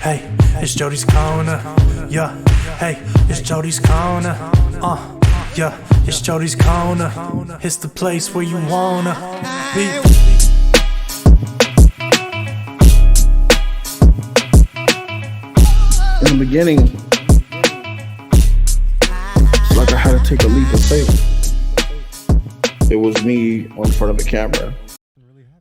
Hey, it's Jody's corner. Yeah, hey, it's Jody's corner. Yeah, it's Jody's corner. It's the place where you wanna be. In the beginning, it's like I had to take a leap of faith. It was me on front of the camera.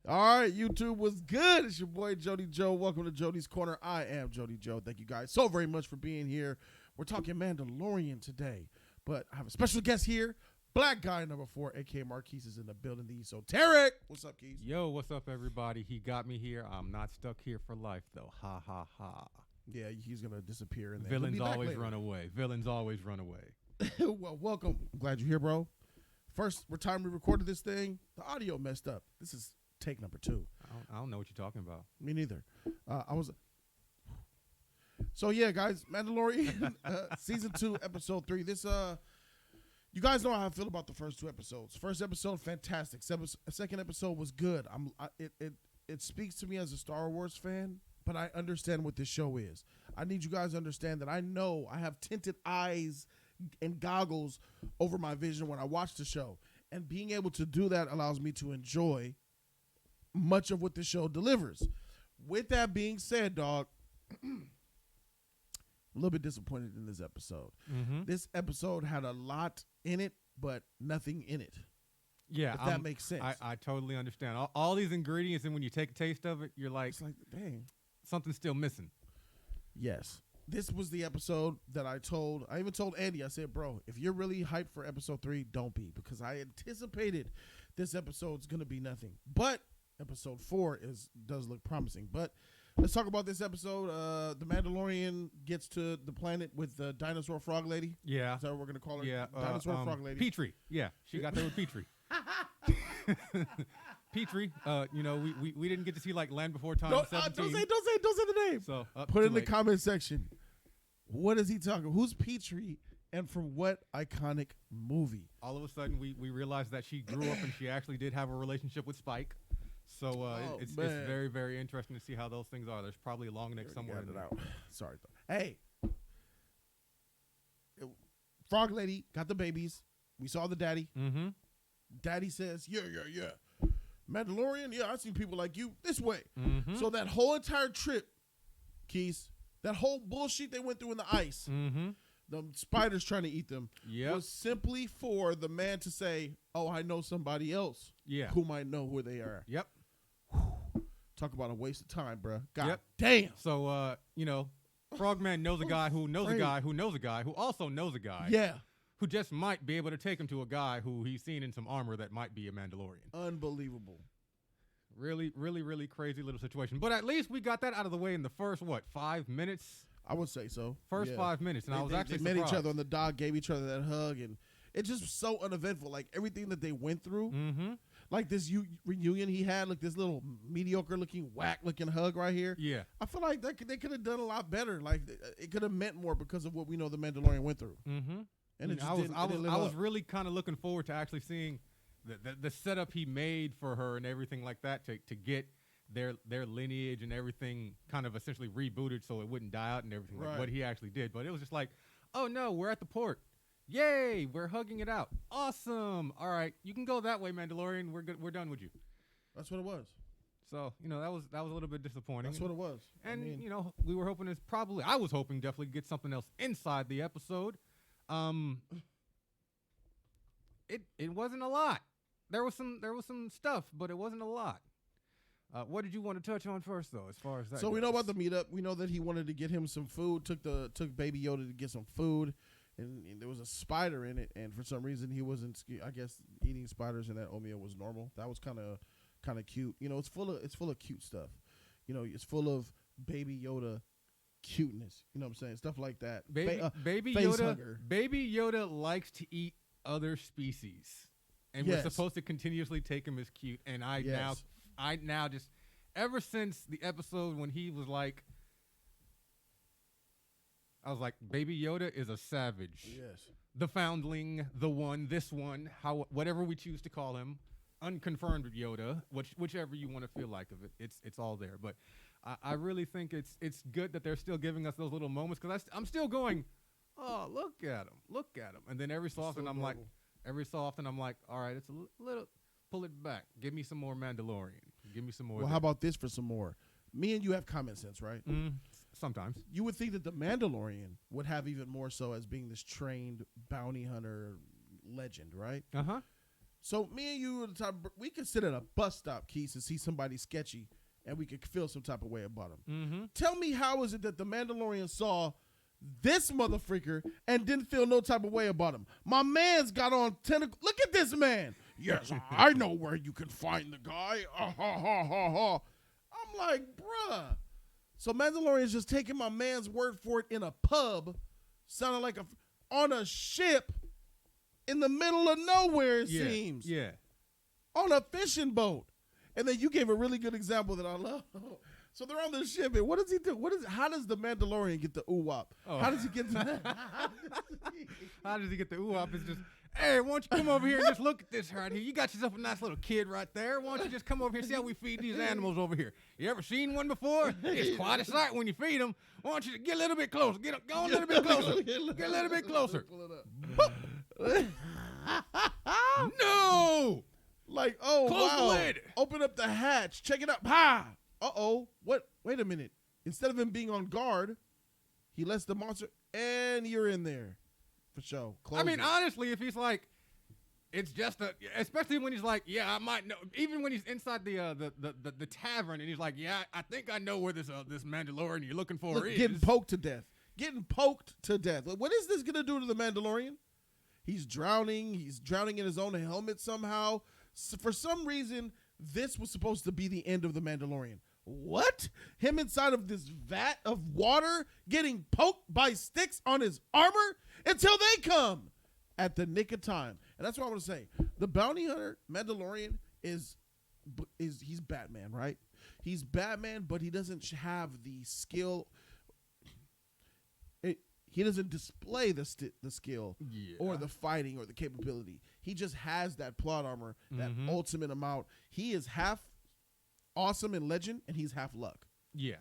All right, YouTube, what's good? It's your boy Jody Joe. Welcome to Jody's Corner. I am Jody Joe. Thank you guys so very much for being here. We're talking Mandalorian today, but I have a special guest here. Black guy number 4, a.k.a. Marquise, is in the building. TheEsoteric. What's up, Keith? Yo, what's up, everybody? He got me here. I'm not stuck here for life, though. Ha, ha, ha. Yeah, he's going to disappear. In there. Villains always run away. Villains always run away. Well, welcome. I'm glad you're here, bro. First time we recorded this thing, the audio messed up. This is take number 2. I don't know what you're talking about. Me neither. So yeah, guys, Mandalorian season 2, episode 3. This you guys know how I feel about the first 2 episodes. First episode, fantastic. Second episode was good. It speaks to me as a Star Wars fan, but I understand what this show is. I need you guys to understand that I know I have tinted eyes and goggles over my vision when I watch the show, and being able to do that allows me to enjoy much of what the show delivers. With that being said, dog, a little bit disappointed in this episode. Mm-hmm. This episode had a lot in it, but nothing in it. Yeah, if that makes sense. I totally understand. All these ingredients, and when you take a taste of it, you're like, It's like, dang. something's still missing. Yes. This was the episode that I even told Andy, I said, bro, if you're really hyped for episode 3, don't be, because I anticipated this episode's going to be nothing. But episode 4 does look promising. But let's talk about this episode. The Mandalorian gets to the planet with the dinosaur frog lady. Yeah. Is that what we're going to call her? Yeah. Dinosaur frog lady. Petrie. Yeah, she got there with Petrie. Petrie, we didn't get to see like Land Before Time 17. Don't say the name. So put it in the comment section. What is he talking? Who's Petrie, and from what iconic movie? All of a sudden, we realized that she grew up and she actually did have a relationship with Spike. So it's very, very interesting to see how those things are. There's probably a long neck somewhere in there. Sorry. Hey. Frog lady got the babies. We saw the daddy. Mm-hmm. Daddy says, yeah. Mandalorian, yeah, I've seen people like you this way. Mm-hmm. So that whole entire trip, Keys, that whole bullshit they went through in the ice, mm-hmm. the spiders trying to eat them, Yep. was simply for the man to say, oh, I know somebody else who might know who they are. Yep. Talk about a waste of time, bro. God Yep. damn. So, Frogman knows a guy who knows a guy who knows a guy who also knows a guy. Yeah. Who just might be able to take him to a guy who he's seen in some armor that might be a Mandalorian. Unbelievable. Really, really, really crazy little situation. But at least we got that out of the way in the first, 5 minutes? I would say so. First 5 minutes. And I was actually surprised. They met each other on the dock, gave each other that hug, and it's just so uneventful. Like, everything that they went through, mm-hmm. like this reunion he had, like this little mediocre-looking, whack-looking hug right here. Yeah. I feel like they could have done a lot better. Like, it could have meant more because of what we know the Mandalorian went through. Mm-hmm. And I was really kind of looking forward to actually seeing the setup he made for her and everything like that to get their lineage and everything kind of essentially rebooted so it wouldn't die out and everything like what he actually did. But it was just like, oh no, we're at the port. Yay, we're hugging it out. Awesome. All right, you can go that way, Mandalorian. We're good. We're done with you. That's what it was. So, that was a little bit disappointing. That's what it was. And we were hoping I was hoping definitely to get something else inside the episode. It wasn't a lot. There was some stuff, but it wasn't a lot. What did you want to touch on first, though, as far as that So goes? we know about the meetup. We know that he wanted to get him some food. Took Baby Yoda to get some food, and there was a spider in it. And for some reason, he wasn't. I guess eating spiders in that oatmeal was normal. That was kind of cute. It's full of cute stuff. It's full of Baby Yoda cuteness. You know what I'm saying? Stuff like that. Baby face Yoda. hugger. Baby Yoda likes to eat other species, and we're supposed to continuously take him as cute. And I now just ever since the episode when he was like, I was like, Baby Yoda is a savage. Yes. The foundling, the one, this one, whatever we choose to call him, unconfirmed Yoda, whichever you want to feel like of it, it's all there. But I really think it's good that they're still giving us those little moments because I'm still going, oh, look at him, and then every so often I'm like, all right, it's a little, pull it back, give me some more Mandalorian, give me some more. Well, how about this for some more? Me and you have common sense, right? Sometimes You would think that the Mandalorian would have even more so as being this trained bounty hunter legend, right? So me and you, we could sit at a bus stop, Keith, and see somebody sketchy, and we could feel some type of way about him. Tell me, how is it that the Mandalorian saw this motherfucker and didn't feel no type of way about him? My man's got on tentacle. Look at this man. Yes, I know where you can find the guy. I'm like, bruh. So Mandalorian's just taking my man's word for it in a pub, sounding like on a ship in the middle of nowhere, it seems. Yeah. On a fishing boat. And then you gave a really good example that I love. So they're on the ship, and what does he do? How does the Mandalorian get the ooh-wop? Oh. How does he get the How does he get the ooh-wop? It's just, hey, why don't you come over here and just look at this right here? You got yourself a nice little kid right there. Why don't you just come over here and see how we feed these animals over here? You ever seen one before? It's quite a sight when you feed them. Why don't you get a little bit closer? Go a little bit closer. Get a little bit closer. No! Like, oh, Close wow. the lid. Open up the hatch. Check it out. Ha! Uh-oh. What? Wait a minute. Instead of him being on guard, he lets the monster, and you're in there. For sure. Close I mean, it. honestly, if he's like, it's just especially when he's like, yeah, I might know. Even when he's inside the tavern and he's like, yeah, I think I know where this Mandalorian you're looking for is. Getting poked to death. Getting poked to death. What is this going to do to the Mandalorian? He's drowning. He's drowning in his own helmet somehow. So for some reason, this was supposed to be the end of the Mandalorian. What? Him inside of this vat of water getting poked by sticks on his armor until they come at the nick of time. And that's what I want to say. The bounty hunter, Mandalorian, is he's Batman, right? He's Batman, but he doesn't have the skill. He doesn't display the skill or the fighting or the capability. He just has that plot armor, that ultimate amount. He is half awesome and legend, and he's half luck. Yeah.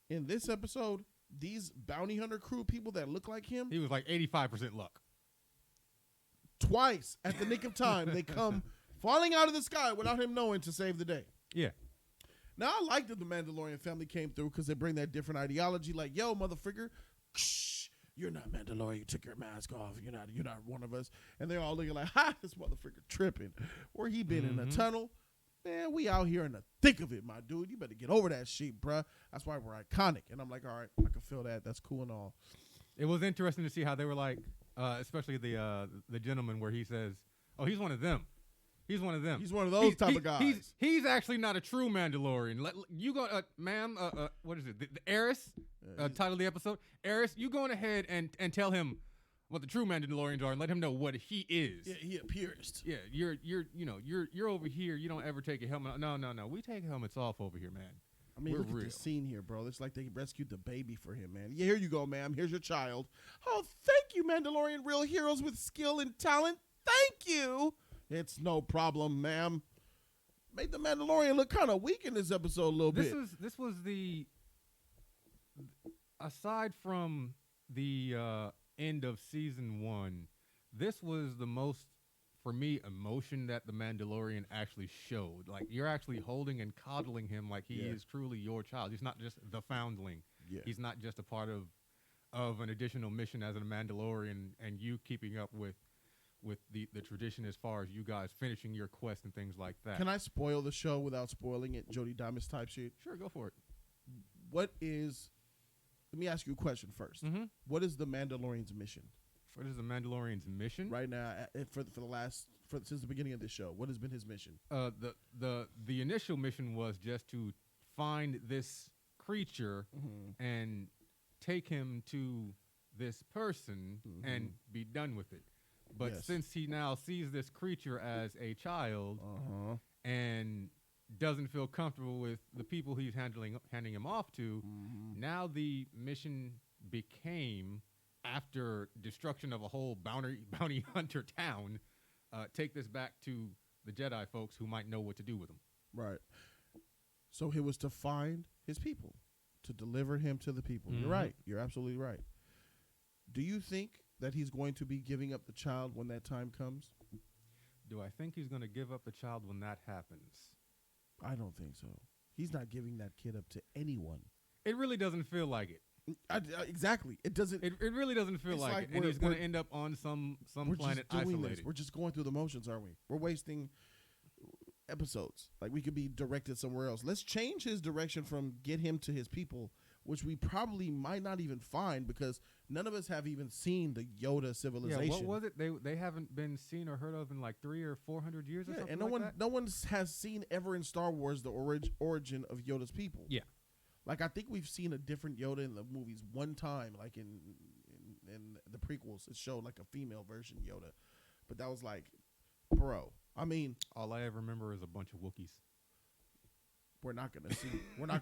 In this episode, these bounty hunter crew people that look like him, He was like 85% luck. twice at the nick of time, they come falling out of the sky without him knowing to save the day. Yeah. Now, I like that the Mandalorian family came through because they bring that different ideology. Like, yo, motherfucker, you're not Mandalorian. You took your mask off. You're not one of us. And they're all looking like, ha, this motherfucker tripping. Where he been in a tunnel? Man, we out here in the thick of it, my dude. You better get over that shit, bruh. That's why we're iconic. And I'm like, all right, I can feel that. That's cool and all. It was interesting to see how they were like, especially the gentleman where he says, oh, he's one of them. He's one of them. He's one of those type of guys. He's actually not a true Mandalorian. You go, ma'am, what is it? The Heiress, title of the episode. Heiress, you going ahead and tell him what the true Mandalorians are and let him know what he is. Yeah, he appears. Yeah, you're over here. You don't ever take your helmet off. No. We take helmets off over here, man. I mean, We're look real. at this scene here, bro. It's like they rescued the baby for him, man. Yeah, here you go, ma'am. Here's your child. Oh, thank you, Mandalorian. Real heroes with skill and talent. Thank you. It's no problem, ma'am. Made the Mandalorian look kind of weak in this episode a little bit. This was the, aside from the end of season 1, this was the most, for me, emotion that the Mandalorian actually showed. Like, you're actually holding and coddling him like he is truly your child. He's not just the foundling. Yeah. He's not just a part of an additional mission as a Mandalorian and you keeping up with the tradition as far as you guys finishing your quest and things like that. Can I spoil the show without spoiling it? Jody Diamond type shit. Sure, go for it. Let me ask you a question first. What is the Mandalorian's mission? What is the Mandalorian's mission? Right now, since the beginning of this show, what has been his mission? The initial mission was just to find this creature and take him to this person and be done with it. But since he now sees this creature as a child and doesn't feel comfortable with the people he's handing him off to, now the mission became, after destruction of a whole bounty hunter town, take this back to the Jedi folks who might know what to do with him. Right. So it was to find his people. to deliver him to the people. You're right. You're absolutely right. Do you think that he's going to be giving up the child when that time comes? Do I think he's going to give up the child when that happens? I don't think so. He's not giving that kid up to anyone. It really doesn't feel like it. Exactly. It doesn't. It really doesn't feel like it. And he's going to end up on some planet isolated. We're just going through the motions, aren't we? We're wasting episodes. Like, we could be directed somewhere else. Let's change his direction from get him to his people, which we probably might not even find because none of us have even seen the Yoda civilization. Yeah, what was it? They haven't been seen or heard of in like 300 or 400 years or something and no one has seen ever in Star Wars the origin of Yoda's people. Yeah. Like, I think we've seen a different Yoda in the movies one time, like in the prequels. It showed like a female version Yoda. But that was like, bro, I mean, all I ever remember is a bunch of Wookiees. We're not gonna see.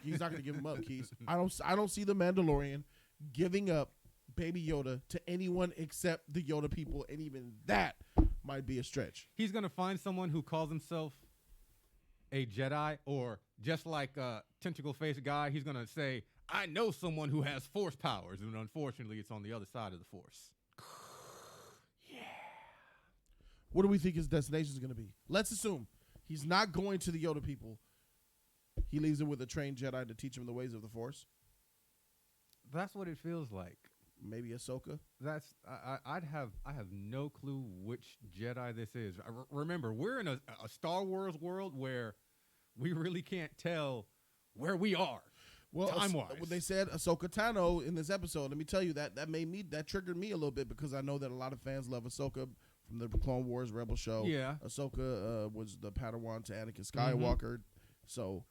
He's not gonna give him up, Keys. I don't see the Mandalorian giving up Baby Yoda to anyone except the Yoda people, and even that might be a stretch. He's gonna find someone who calls himself a Jedi, or just like a tentacle-faced guy, he's gonna say, "I know someone who has Force powers," and unfortunately, it's on the other side of the Force. What do we think his destination is gonna be? Let's assume he's not going to the Yoda people. He leaves him with a trained Jedi to teach him the ways of the Force. That's what it feels like. Maybe Ahsoka. I have no clue which Jedi this is. Remember, we're in a Star Wars world where we really can't tell where we are. Well, time-wise. When they said Ahsoka Tano in this episode, let me tell you that triggered me a little bit because I know that a lot of fans love Ahsoka from the Clone Wars Rebel show. Yeah, Ahsoka was the Padawan to Anakin Skywalker. So,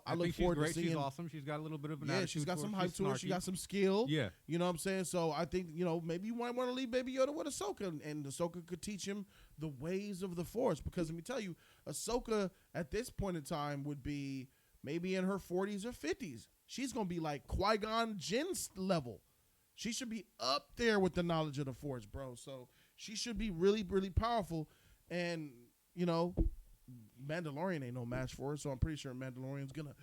I look think forward she's great. to seeing. She's awesome. She's got a little bit of an attitude. She's got some her. hype to her. She got some skill. Yeah. You know what I'm saying? So I think, maybe you might want to leave Baby Yoda with Ahsoka, and Ahsoka could teach him the ways of the Force. Because let me tell you, Ahsoka at this point in time would be maybe in her 40s or 50s. She's going to be like Qui-Gon Jinn's level. She should be up there with the knowledge of the Force, bro. So she should be really, really powerful. And, Mandalorian ain't no match for her, so I'm pretty sure Mandalorian's gonna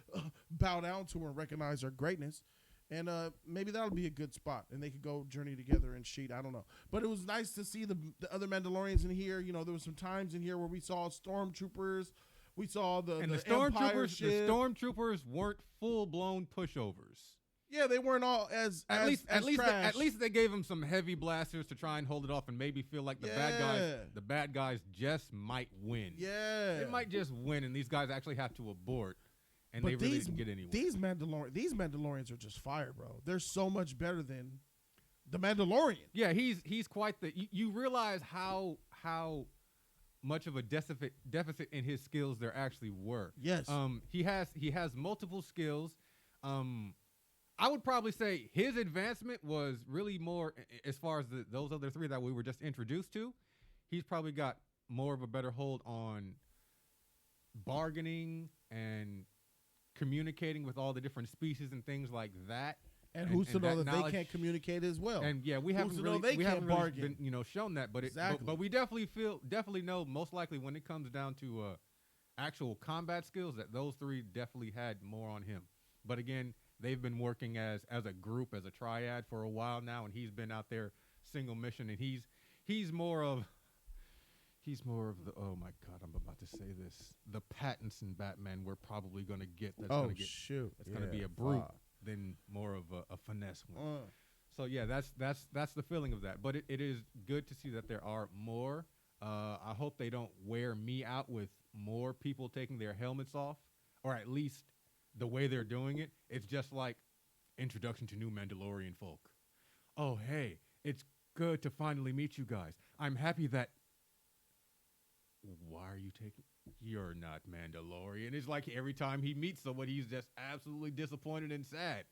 bow down to her and recognize her greatness, and maybe that'll be a good spot, and they could go journey together and cheat. I don't know, but it was nice to see the other Mandalorians in here. There was some times in here where we saw stormtroopers, we saw the stormtroopers. ship. The stormtroopers weren't full blown pushovers. Yeah, they weren't all as at least they gave him some heavy blasters to try and hold it off and maybe feel like the bad guys just might win. Yeah, they might just win, and these guys actually have to abort, and they really didn't get anywhere. These Mandalorians are just fire, bro. They're so much better than the Mandalorian. Yeah, he's quite the. You realize how much of a deficit in his skills there actually were. Yes. He has multiple skills. I would probably say his advancement was really more as far as those other three that we were just introduced to. He's probably got more of a better hold on bargaining and communicating with all the different species and things like that. And who's to know that they can't communicate as well? And yeah, we haven't really been shown that, but but we definitely know most likely when it comes down to actual combat skills that those three definitely had more on him. But again, they've been working as a group, as a triad for a while now, and he's been out there single mission, and he's more of the, oh my God, I'm about to say this, the Pattinson Batman we're probably going to get. That's going to be a brute than more of a finesse one. So yeah, that's the feeling of that. But it is good to see that there are more. I hope they don't wear me out with more people taking their helmets off, or at least the way they're doing it. It's just like introduction to new Mandalorian folk. Oh, hey, it's good to finally meet you guys. I'm happy that. Why are you taking? You're not Mandalorian. It's like every time he meets someone, he's just absolutely disappointed and sad.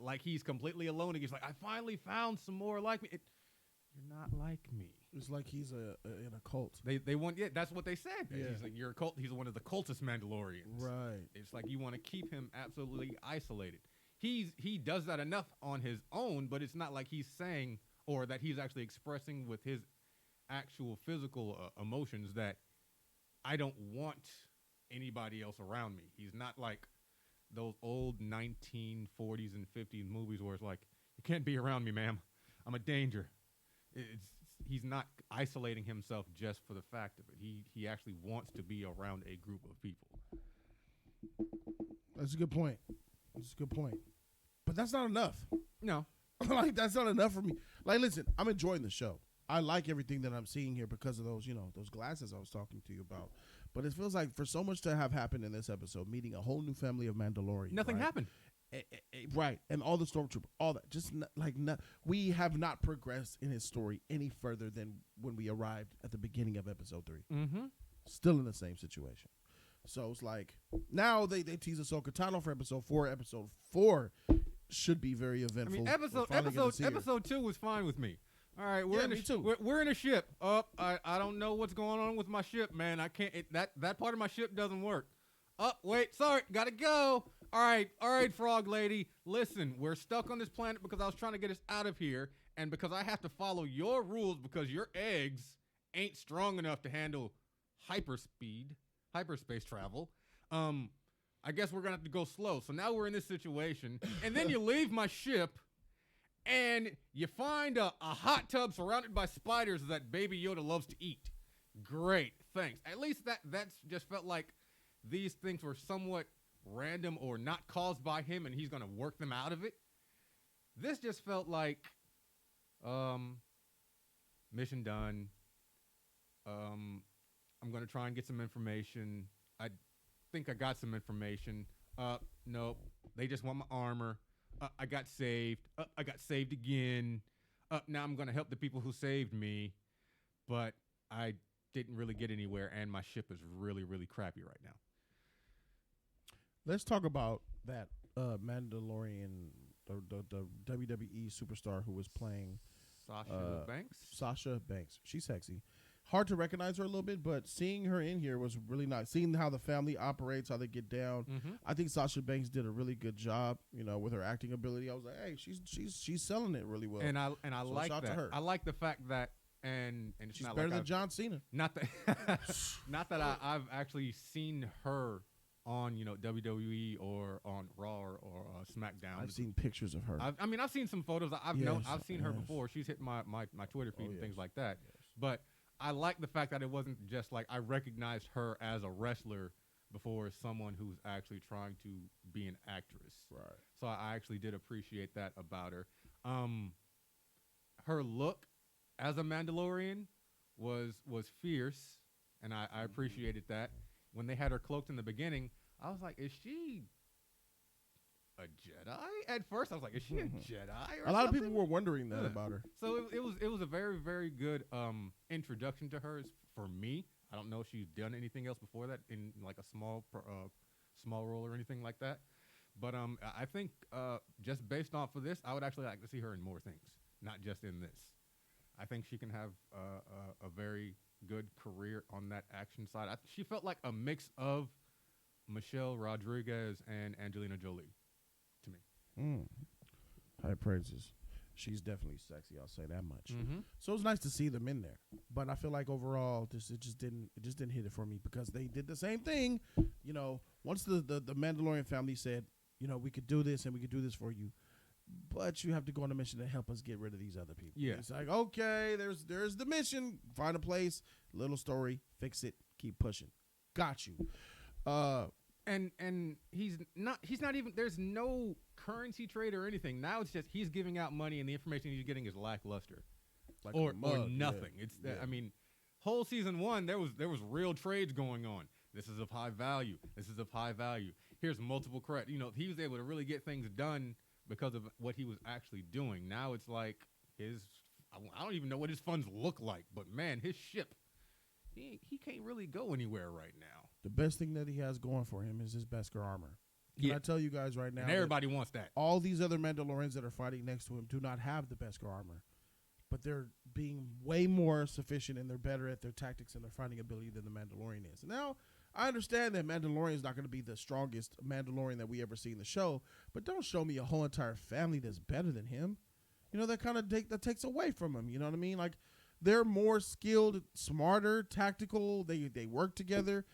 Like he's completely alone. He's like, I finally found some more like me. You're not like me. It's like he's in a cult. They want, yeah, that's what they said. Yeah. He's like, you're a cult. He's one of the cultist Mandalorians. Right. It's like you want to keep him absolutely isolated. He does that enough on his own, but it's not like he's saying or that he's actually expressing with his actual physical emotions that I don't want anybody else around me. He's not like those old 1940s and 50s movies where it's like, you can't be around me, ma'am. I'm a danger. He's not isolating himself just for the fact of it. He actually wants to be around a group of people. That's a good point. That's a good point. But that's not enough. No. Like, that's not enough for me. Like, listen, I'm enjoying the show. I like everything that I'm seeing here because of those, those glasses I was talking to you about. But it feels like for so much to have happened in this episode, meeting a whole new family of Mandalorian. Nothing happened. Right. And all the stormtroopers, all that. Just we have not progressed in his story any further than when we arrived at the beginning of episode 3. Mm-hmm. Still in the same situation. So it's like, now they tease Ahsoka Tano for episode 4. Episode 4 should be very eventful. I mean, episode 2 was fine with me. All right, we're in a ship. I don't know what's going on with my ship, man. I can't. That part of my ship doesn't work. Wait, sorry, gotta go. All right, frog lady. Listen, we're stuck on this planet because I was trying to get us out of here, and because I have to follow your rules because your eggs ain't strong enough to handle hyperspace travel. I guess we're gonna have to go slow. So now we're in this situation, and then you leave my ship, and you find a hot tub surrounded by spiders that Baby Yoda loves to eat. Great, thanks. At least that's just felt like these things were somewhat random or not caused by him, and he's gonna work them out of it. This just felt like, mission done. I'm gonna try and get some information. I think I got some information. Nope. They just want my armor. I got saved. I got saved again. Now I'm gonna help the people who saved me, but I didn't really get anywhere, and my ship is really, really crappy right now. Let's talk about that Mandalorian, the WWE superstar who was playing Sasha Banks. Sasha Banks. She's sexy. Hard to recognize her a little bit, but seeing her in here was really nice. Seeing how the family operates, how they get down. Mm-hmm. I think Sasha Banks did a really good job, with her acting ability. I was like, hey, she's selling it really well. And I so like that. To her. I like the fact that and it's she's not better like than John Cena. Not that I've actually seen her on WWE or on Raw or SmackDown. I've seen pictures of her. I've seen some photos. I've seen her before. She's hit my Twitter feed and things like that. Yes. But I like the fact that it wasn't just like I recognized her as a wrestler before someone who's actually trying to be an actress. Right. So I actually did appreciate that about her. Her look as a Mandalorian was fierce, and I appreciated that. When they had her cloaked in the beginning, I was like, is she a Jedi? At first, I was like, is she a Jedi? Or a lot something? of people were wondering that about her. So it was a very, very good introduction to her for me. I don't know if she's done anything else before that in like a small role or anything like that. But I think just based off of this, I would actually like to see her in more things, not just in this. I think she can have a very good career on that action side. She felt like a mix of Michelle Rodriguez and Angelina Jolie to me. High praises. She's definitely sexy, I'll say that much. Mm-hmm. So it's nice to see them in there. But I feel like overall it just didn't hit it for me because they did the same thing. Once the Mandalorian family said, we could do this and we could do this for you, but you have to go on a mission to help us get rid of these other people. Yeah. It's like, okay, there's the mission. Find a place, little story, fix it, keep pushing. Got you. And he's not even, there's no currency trade or anything. Now it's just he's giving out money and the information he's getting is lackluster. Like or nothing. Yeah. It's I mean, whole season 1 there was real trades going on. This is of high value. This is of high value. Here's multiple credit. He was able to really get things done because of what he was actually doing. Now it's like I don't even know what his funds look like, but man, his ship, he can't really go anywhere right now. The best thing that he has going for him is his Beskar armor. Can I tell you guys right now? And everybody wants that. All these other Mandalorians that are fighting next to him do not have the Beskar armor, but they're being way more sufficient and they're better at their tactics and their fighting ability than the Mandalorian is. Now, I understand that Mandalorian is not going to be the strongest Mandalorian that we ever see in the show, but don't show me a whole entire family that's better than him. That kind of that takes away from him. You know what I mean? Like, they're more skilled, smarter, tactical. They work together.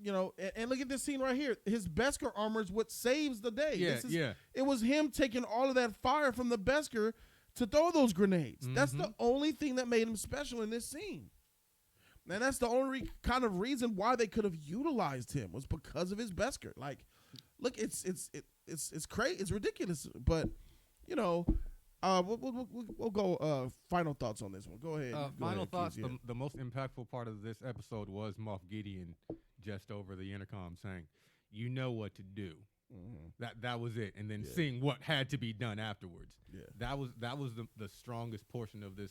and look at this scene right here. His Beskar armor is what saves the day. Yeah, It was him taking all of that fire from the Beskar to throw those grenades. That's the only thing that made him special in this scene. And that's the only kind of reason why they could have utilized him was because of his Beskar. Like, look, it's crazy. It's ridiculous. But, we'll go final thoughts on this one. Go ahead. Final thoughts. The most impactful part of this episode was Moff Gideon just over the intercom saying, "You know what to do." Mm-hmm. That was it. And then seeing what had to be done afterwards. Yeah. That was the strongest portion of this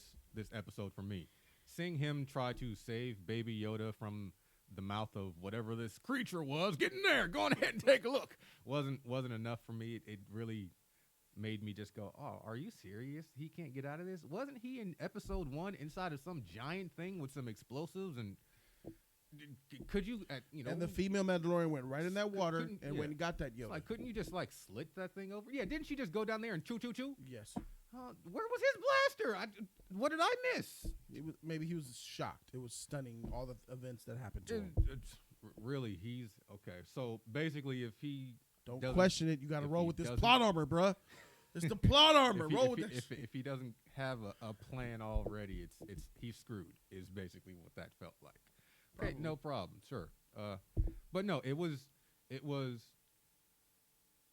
episode for me. Seeing him try to save Baby Yoda from the mouth of whatever this creature was, get in there, go on ahead and take a look, wasn't enough for me. It really made me just go, oh, are you serious? He can't get out of this? Wasn't he in episode 1 inside of some giant thing with some explosives? And could you, And the female Mandalorian went right in that water and went and got that Yoda. Like, couldn't you just slit that thing over? Yeah, didn't she just go down there and chew? Yes. Where was his blaster? What did I miss? Maybe he was shocked. It was stunning, all the events that happened to him. Really, he's okay. So basically, if he don't question it, you got to roll with this plot armor, bruh. It's the plot armor. Roll with this. If he doesn't have a plan already, he's screwed. Is basically what that felt like. Okay, no problem, sure. But no, it was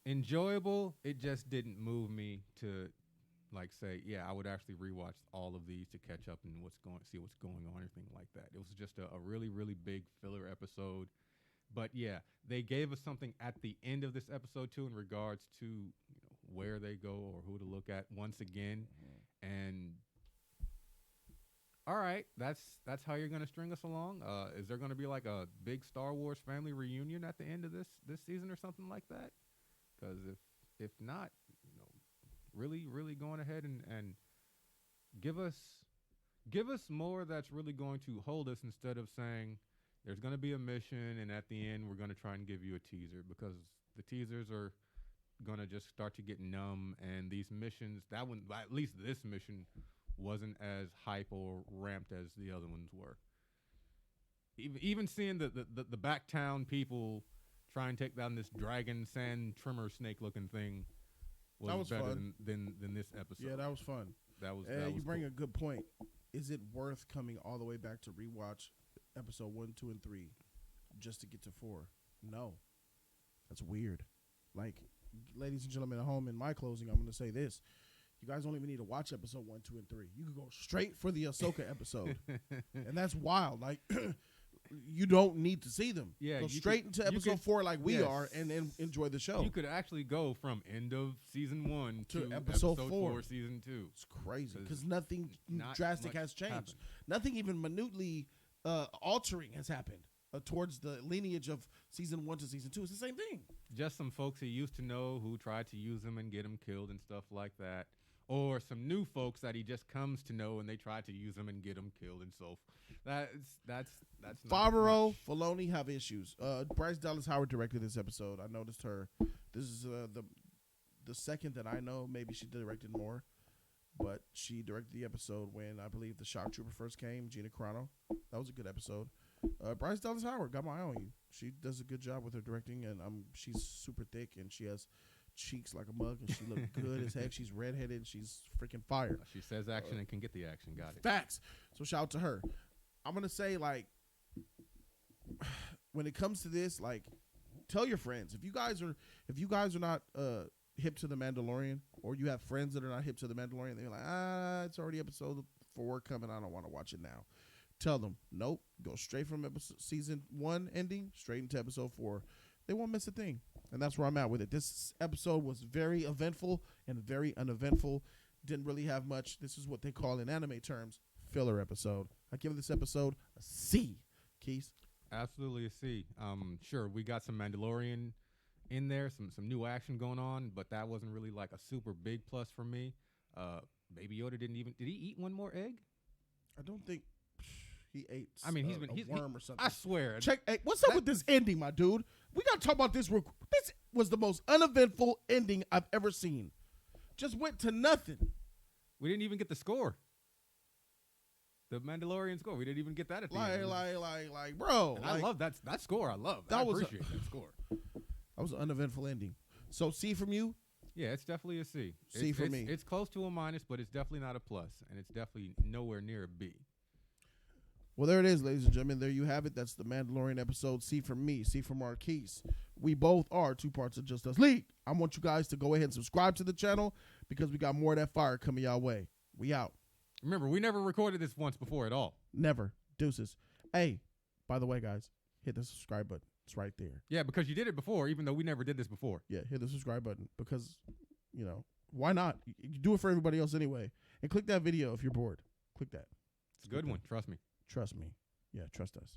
enjoyable. It just didn't move me to say, yeah, I would actually rewatch all of these to catch up and see what's going on, anything like that. It was just a really, really big filler episode. But yeah, they gave us something at the end of this episode too in regards to where they go or who to look at once again. And all right, that's how you're gonna string us along. Is there gonna be like a big Star Wars family reunion at the end of this season or something like that? Because if not, really going ahead and give us more that's really going to hold us instead of saying there's going to be a mission and at the end we're going to try and give you a teaser, because the teasers are going to just start to get numb, and these missions, that one, at least this mission, wasn't as hype or ramped as the other ones were. Even seeing the Backtown people try and take down this dragon sand trimmer snake looking thing was better than this episode. Yeah, that was fun. That was you bring a good point. Is it worth coming all the way back to rewatch episode 1, 2, and 3 just to get to 4? No. That's weird. Like, ladies and gentlemen at home, in my closing, I'm going to say this. You guys don't even need to watch episode 1, 2, and 3. You could go straight for the Ahsoka episode. And that's wild. Like, you don't need to see them. Yeah, go straight into episode 4 like we are and enjoy the show. You could actually go from end of season 1 to episode 4 season 2. It's crazy because nothing drastic has changed. Happened. Nothing even minutely altering has happened towards the lineage of season 1 to season 2. It's the same thing. Just some folks he used to know who tried to use him and get him killed and stuff like that. Or some new folks that he just comes to know and they try to use him and get him killed and so that's Favreau, Filoni have issues. Bryce Dallas Howard directed this episode. I noticed her. This is the second that I know. Maybe she directed more, but she directed the episode when I believe the Shock Trooper first came, Gina Carano. That was a good episode. Bryce Dallas Howard, got my eye on you. She does a good job with her directing, and she's super thick and she has cheeks like a mug, and she looks good as heck. She's redheaded and she's freaking fire. She says action and can get the action. Got it. Facts. So shout out to her. I'm gonna say, like, when it comes to this, like, tell your friends if you guys are not hip to the Mandalorian, or you have friends that are not hip to the Mandalorian, they're like, it's already episode 4 coming, I don't want to watch it now. Tell them, nope, go straight from season 1 ending straight into episode 4. They won't miss a thing. And that's where I'm at with it. This episode was very eventful and very uneventful. Didn't really have much. This is what they call in anime terms filler episode. I give this episode a C. Keith? Absolutely a C. Sure, we got some Mandalorian in there, some new action going on, but that wasn't really like a super big plus for me. Baby Yoda did he eat one more egg? I don't think he ate. I mean, he's worm or something. I swear. Check. Hey, what's up with this ending, my dude? We gotta talk about this real quick. This was the most uneventful ending I've ever seen. Just went to nothing. We didn't even get the score. the Mandalorian score. We didn't even get that at the Like, end. bro. And like, I love that score. I appreciate that score. That was an uneventful ending. So C from you. Yeah, it's definitely a C. C for me. It's close to a minus, but it's definitely not a plus, and it's definitely nowhere near a B. Well, there it is, ladies and gentlemen. There you have it. That's the Mandalorian episode. C from me, C from Marquise. We both are 2 parts of Just Us League. I want you guys to go ahead and subscribe to the channel because we got more of that fire coming y'all way. We out. Remember, we never recorded this once before at all. Never. Deuces. Hey, by the way, guys, hit the subscribe button. It's right there. Yeah, because you did it before, even though we never did this before. Yeah, hit the subscribe button because, why not? You do it for everybody else anyway. And click that video if you're bored. Click that. It's a good one. Trust me. Trust me. Yeah, trust us.